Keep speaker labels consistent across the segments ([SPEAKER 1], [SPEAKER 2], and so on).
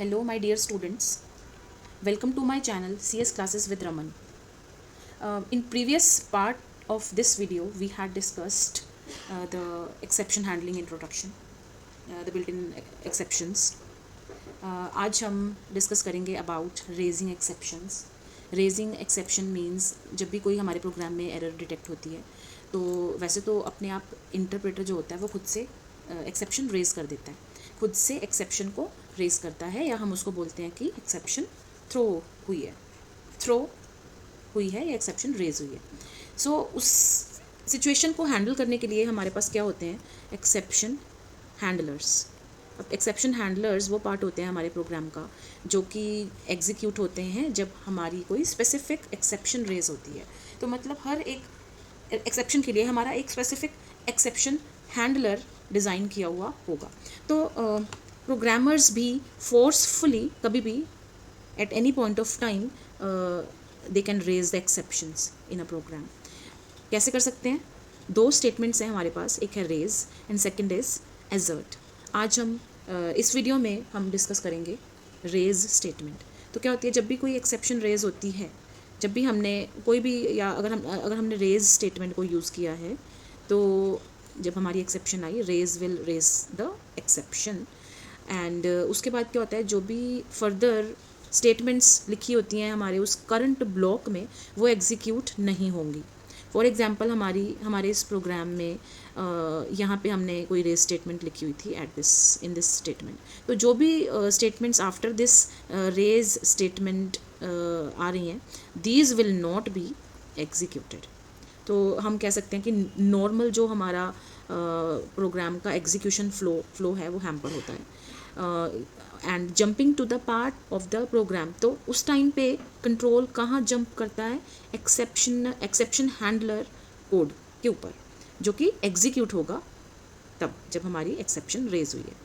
[SPEAKER 1] Hello my dear students, welcome to my channel CS Classes with Raman. In previous part of this video we had discussed the exception handling introduction, the built-in exceptions. आज हम discuss करेंगे about raising exceptions. Raising exception means जब भी कोई हमारे programme में error detect होती है तो वैसे तो अपने आप इंटरप्रेटर जो होता है वो खुद से एक्सेप्शन रेज कर देता है, खुद से एक्सेप्शन को रेज करता है, या हम उसको बोलते हैं कि एक्सेप्शन थ्रो हुई है या एक्सेप्शन रेज हुई है. सो उस सिचुएशन को हैंडल करने के लिए हमारे पास क्या होते हैं, एक्सेप्शन हैंडलर्स. अब एक्सेप्शन हैंडलर्स वो पार्ट होते हैं हमारे प्रोग्राम का जो कि एग्जीक्यूट होते हैं जब हमारी कोई स्पेसिफिक एक्सेप्शन रेज होती है. तो मतलब हर एक एक्सेप्शन के लिए हमारा एक स्पेसिफिक एक्सेप्शन हैंडलर डिज़ाइन किया हुआ होगा. तो प्रोग्रामर्स भी फोर्सफुली कभी भी at any point of time they can raise the exceptions in a program. कैसे कर सकते हैं? दो स्टेटमेंट्स हैं हमारे पास, एक है raise and second is assert. आज हम इस वीडियो में हम डिस्कस करेंगे रेज स्टेटमेंट. तो क्या होती है, जब भी कोई एक्सेप्शन रेज होती है, जब भी हमने कोई भी या अगर हमने रेज स्टेटमेंट को यूज़ किया है तो जब हमारी एक्सेप्शन आई, raise will raise the exception. And उसके बाद क्या होता है, जो भी फर्दर स्टेटमेंट्स लिखी होती हैं हमारे उस करंट ब्लॉक में वो एग्जीक्यूट नहीं होंगी. फॉर एग्जांपल हमारे इस प्रोग्राम में यहाँ पे हमने कोई रेज स्टेटमेंट लिखी हुई थी इन दिस स्टेटमेंट. तो जो भी statements after this raise statement आ रही हैं, these will not be executed. तो हम कह सकते हैं कि नॉर्मल जो हमारा प्रोग्राम का एग्जीक्यूशन फ्लो है वो हैम्पर होता है. And jumping to the part of the program, तो उस टाइम पे कंट्रोल कहाँ जंप करता है, एक्सेप्शन हैंडलर कोड के ऊपर, जो कि एग्जीक्यूट होगा तब जब हमारी एक्सेप्शन रेज हुई है.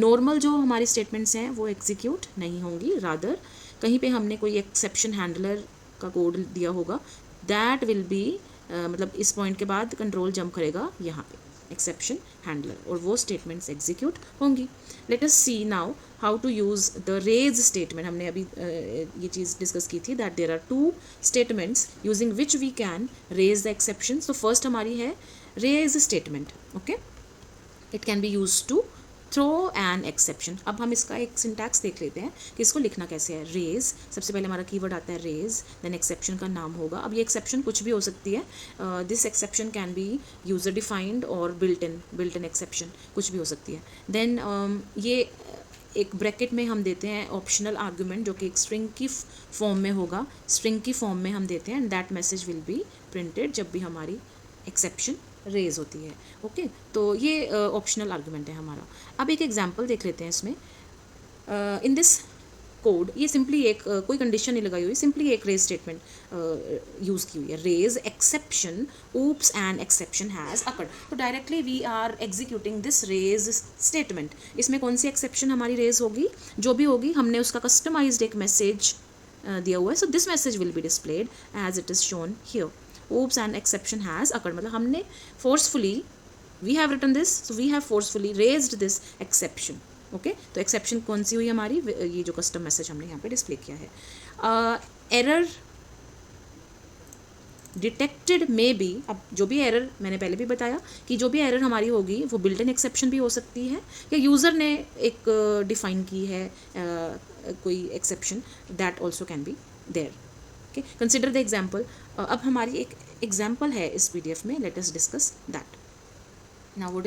[SPEAKER 1] नॉर्मल जो हमारी स्टेटमेंट्स हैं वो एग्जीक्यूट नहीं होंगी, रादर कहीं पे हमने कोई एक्सेप्शन हैंडलर का कोड दिया होगा, दैट विल बी मतलब इस पॉइंट के बाद कंट्रोल जंप करेगा यहाँ पे एक्सेप्शन हैंडलर और वो स्टेटमेंट्स एग्जीक्यूट होंगी. Let us see now how to use the raise statement. हमने अभी ये चीज़ डिस्कस की थी that there are two statements using which we can raise the exception. तो फर्स्ट हमारी है raise statement. Okay, it can be use to throw an exception. अब हम इसका एक सिंटैक्स देख लेते हैं कि इसको लिखना कैसे है. रेज, सबसे पहले हमारा कीवर्ड आता है रेज, देन एक्सेप्शन का नाम होगा. अब ये एक्सेप्शन कुछ भी हो सकती है. This exception can be user defined और बिल्ट इन एक्सेप्शन, कुछ भी हो सकती है. देन ये एक ब्रैकेट में हम देते हैं ऑप्शनल आर्गुमेंट जो कि एक स्ट्रिंग की फॉर्म में होगा. स्ट्रिंग की फॉर्म में हम देते हैं and that message will be printed जब भी हमारी एक्सेप्शन रेज होती है. ओके, तो ये ऑप्शनल आर्गुमेंट है हमारा. अब एक एग्जांपल देख लेते हैं इसमें. इन दिस कोड ये सिंपली एक कोई कंडीशन नहीं लगाई हुई, सिंपली एक रेज स्टेटमेंट यूज़ की हुई है. Raise exception oops and exception has occurred. तो directly we are executing this raise statement. इसमें कौन सी एक्सेप्शन हमारी रेज होगी, जो भी होगी हमने उसका कस्टमाइज्ड एक मैसेज दिया हुआ है. So this message will be displayed as it is shown here. oops and exception has occurred, मतलब हमने forcefully, we have written this, so we have forcefully raised this exception. Okay, तो exception कौन सी हुई हमारी, ये जो कस्टम मैसेज हमने यहाँ पे डिस्प्ले किया है. एरर डिटेक्टेड में भी, अब जो भी एरर मैंने पहले भी बताया कि जो भी एरर हमारी होगी वो बिल्ट इन एक्सेप्शन भी हो सकती है या यूज़र ने एक डिफाइन की है कोई exception, that also can be there. Okay, consider the example. अब हमारी एक एग्जाम्पल है इस PDF में, let us discuss that. Now what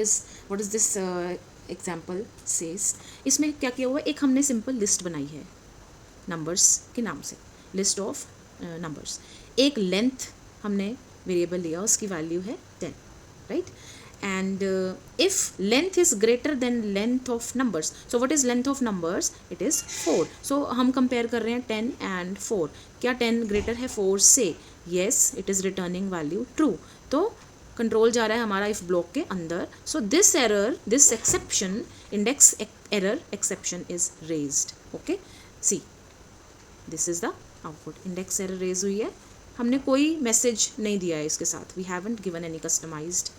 [SPEAKER 1] is this example says. इसमें क्या किया हुआ है, एक हमने सिंपल लिस्ट बनाई है नंबर्स के नाम से, लिस्ट ऑफ नंबर्स. एक लेंथ हमने वेरिएबल लिया, उसकी वैल्यू है 10, right. and if length is greater than length of numbers, so what is length of numbers, it is 4. so हम compare कर रहे हैं 10 and 4. क्या 10 greater है 4 से? yes, it is returning value true. तो कंट्रोल जा रहा है हमारा इफ ब्लॉक के अंदर. so this exception, index error exception is raised. okay, see, this is the output. index error raise हुई है, हमने कोई मैसेज नहीं दिया है इसके साथ, we haven't given any customized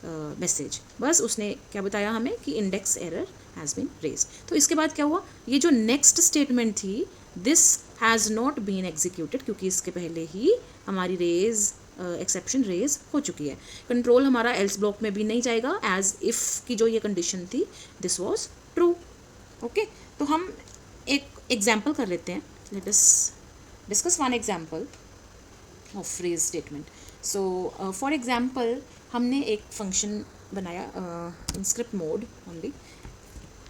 [SPEAKER 1] message. बस उसने क्या बताया हमें कि index error has been raised. तो इसके बाद क्या हुआ, ये जो नेक्स्ट स्टेटमेंट थी, this has not been executed, क्योंकि इसके पहले ही हमारी रेज एक्सेप्शन रेज हो चुकी है। कंट्रोल हमारा एल्स ब्लॉक में भी नहीं जाएगा, एज इफ़ की जो ये कंडीशन थी दिस वॉज ट्रू। ओके, तो हम एक एग्जाम्पल कर लेते हैं। Let us discuss one example of raise statement. So for example हमने एक फंक्शन बनाया in script mode only.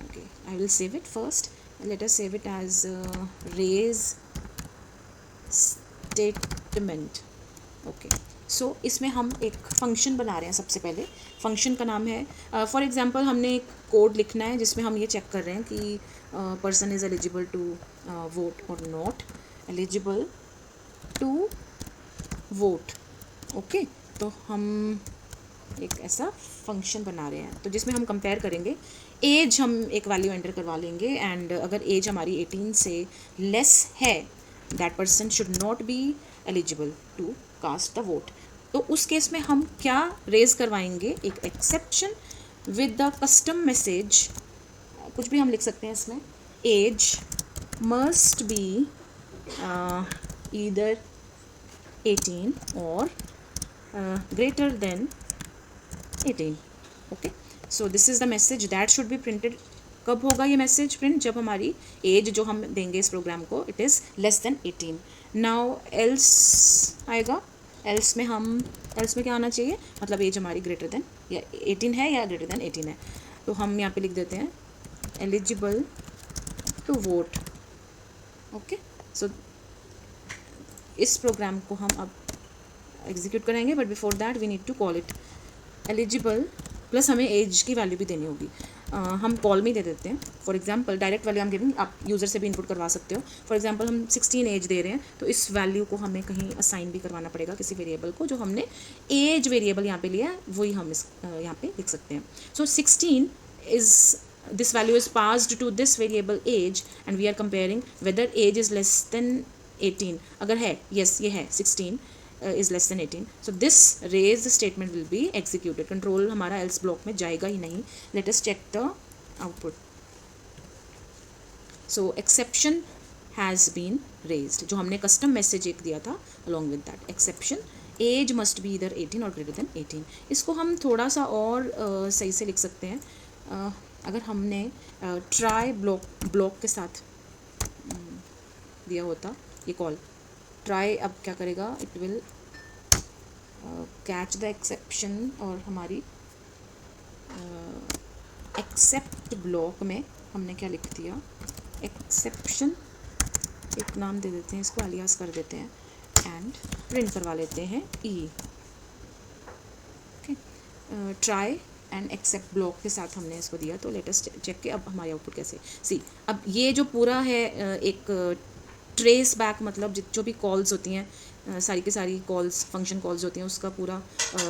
[SPEAKER 1] Okay, I will save it first. Let us save it as raise statement. Okay, so इसमें हम एक function बना रहे हैं। सबसे पहले फंक्शन का नाम है, फॉर एग्जांपल हमने एक कोड लिखना है जिसमें हम ये चेक कर रहे हैं कि person is eligible to vote और not eligible to vote. Okay, तो हम एक ऐसा फंक्शन बना रहे हैं तो जिसमें हम कंपेयर करेंगे, एज हम एक वैल्यू एंटर करवा लेंगे, एंड अगर एज हमारी 18 से लेस है, that person should not be eligible to cast the vote. तो उस केस में हम क्या रेज करवाएंगे, एक exception with the custom message, कुछ भी हम लिख सकते हैं इसमें, एज मस्ट बी ईदर 18 और greater than 18. Okay, so this is the message that should be printed. कब होगा ये मैसेज प्रिंट, जब हमारी एज जो हम देंगे इस प्रोग्राम को, it is less than 18। Now else आएगा, एल्स में क्या आना चाहिए, मतलब एज हमारी ग्रेटर देन या 18 है या ग्रेटर देन 18 है। तो हम यहाँ पे लिख देते हैं eligible to vote. Okay, so इस प्रोग्राम को हम अब एग्जीक्यूट करेंगे, but before that we need to call it eligible, plus हमें एज की वैल्यू भी देनी होगी। हम कॉल में दे देते हैं। फॉर एग्जांपल डायरेक्ट वैल्यू हम गिविंग, आप यूज़र से भी इनपुट करवा सकते हो। फॉर एग्जांपल हम 16 एज दे रहे हैं, तो इस वैल्यू को हमें कहीं असाइन भी करवाना पड़ेगा किसी वेरिएबल को, जो हमने एज वेरिएबल यहाँ पे लिया है वही हम इस यहाँ पे लिख सकते हैं। सो 16 is this value is passed to this variable age and we are comparing whether age is less than 18. अगर है, yes ये है 16 is less than 18, so this raise statement will be executed. Control हमारा else ब्लॉक में जाएगा ही नहीं। let us check the output. so exception has been raised, जो हमने कस्टम मैसेज एक दिया था along with that exception, age must be either 18 or greater than 18। इसको हम थोड़ा सा और सही से लिख सकते हैं। अगर हमने ट्राई ब्लॉक के साथ दिया होता ये कॉल, ट्राई अब क्या करेगा, it will catch the exception, और हमारी एक्सेप्ट ब्लॉक में हमने क्या लिख दिया, एक्सेप्शन, एक नाम दे देते हैं इसको, अलियास कर देते हैं, एंड प्रिंट करवा लेते हैं E. Okay, try and except block के साथ हमने इसको दिया। तो लेटेस्ट चेक के अब हमारी आउटपुट कैसे, सी अब ये जो पूरा है एक ट्रेस बैक, मतलब जो भी कॉल्स होती हैं, सारी की सारी कॉल्स, फंक्शन कॉल्स होती हैं, उसका पूरा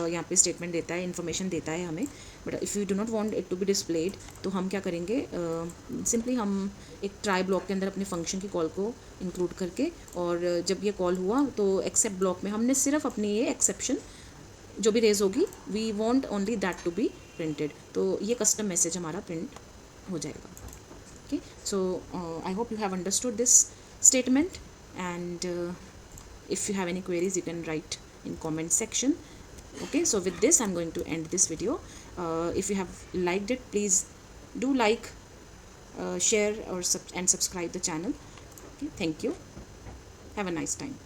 [SPEAKER 1] यहाँ पे स्टेटमेंट देता है, इन्फॉर्मेशन देता है हमें। But if you do not want it to be displayed, तो हम क्या करेंगे, सिंपली हम एक ट्राई ब्लॉक के अंदर अपने फंक्शन की कॉल को इंक्लूड करके, और जब ये कॉल हुआ तो एक्सेप्ट ब्लॉक में हमने सिर्फ अपनी ये एक्सेप्शन जो भी रेज होगी, we want only that to be printed, तो ये कस्टम मैसेज हमारा प्रिंट हो जाएगा। Okay, so I hope you have understood this statement, and if you have any queries you can write in comment section. Okay, so with this I'm going to end this video. If you have liked it, please do like, share, or and subscribe the channel. Okay, thank you, have a nice time.